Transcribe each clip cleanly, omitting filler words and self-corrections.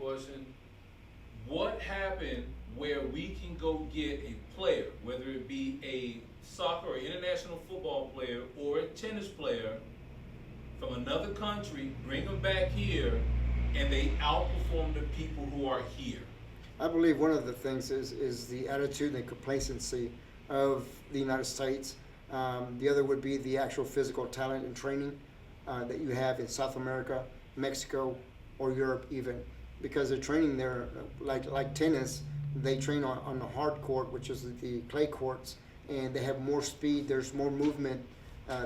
question. What happened where we can go get a player, whether it be a soccer or international football player or a tennis player from another country, bring them back here, and they outperform the people who are here? I believe one of the things is the attitude and complacency of the United States. The other would be the actual physical talent and training that you have in South America, Mexico, or Europe even. Because they're training there, like tennis, they train on the hard court, which is the clay courts, and they have more speed, there's more movement,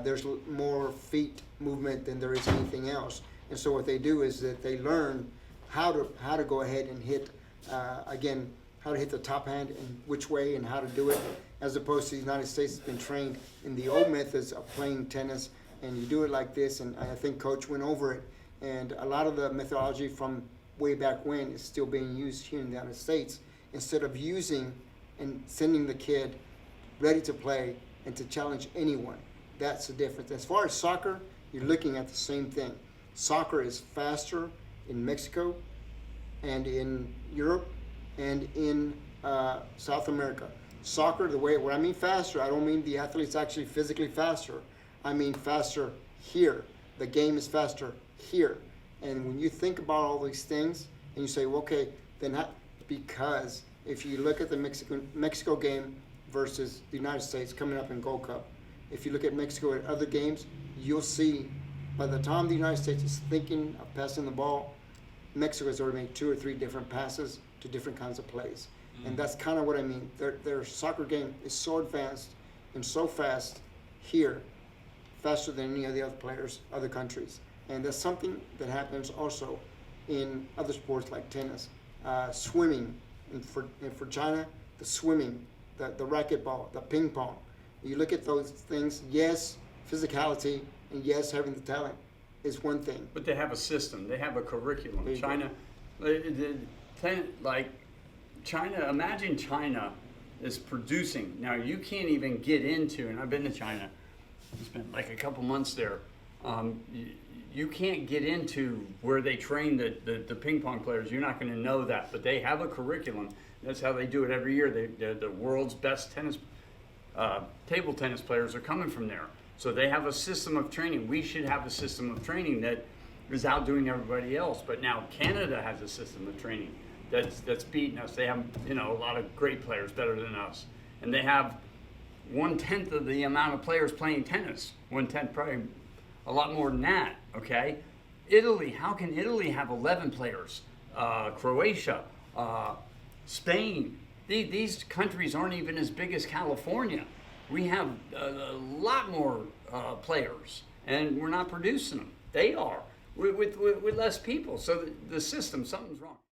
there's more feet movement than there is anything else. And so what they do is that they learn how to go ahead and hit, again, how to hit the top hand and which way and how to do it, as opposed to the United States has been trained in the old methods of playing tennis, and you do it like this, and I think Coach went over it. And a lot of the methodology from way back when is still being used here in the United States, instead of using and sending the kid ready to play and to challenge anyone. That's the difference. As far as soccer, you're looking at the same thing. Soccer is faster in Mexico and in Europe and in South America. Soccer, when I mean faster, I don't mean the athlete's actually physically faster. I mean faster here. The game is faster here. And when you think about all these things and you say, well, okay, then because if you look at the Mexico game versus the United States coming up in Gold Cup, if you look at Mexico at other games, you'll see by the time the United States is thinking of passing the ball, Mexico has already made 2 or 3 different passes to different kinds of plays. And that's kind of what I mean. Their soccer game is so advanced and so fast here, faster than any of the other players, other countries. And that's something that happens also in other sports like tennis, swimming. And for China, the swimming, the racquetball, the ping pong. You look at those things, yes, physicality, and yes, having the talent is one thing. But they have a system. They have a curriculum. China, China, imagine China is producing. Now, you can't even get into, and I've been to China, I spent like a couple months there. You can't get into where they train the ping pong players. You're not going to know that, but they have a curriculum. That's how they do it every year. The world's best table tennis players are coming from there. So they have a system of training. We should have a system of training that is outdoing everybody else. But now Canada has a system of training that's beating us. They have a lot of great players, better than us, and they have 1/10 of the amount of players playing tennis. 1/10, probably a lot more than that. Okay, Italy. How can Italy have 11 players? Croatia, Spain. These countries aren't even as big as California. We have a lot more players, and we're not producing them. They are with less people. So the system, something's wrong.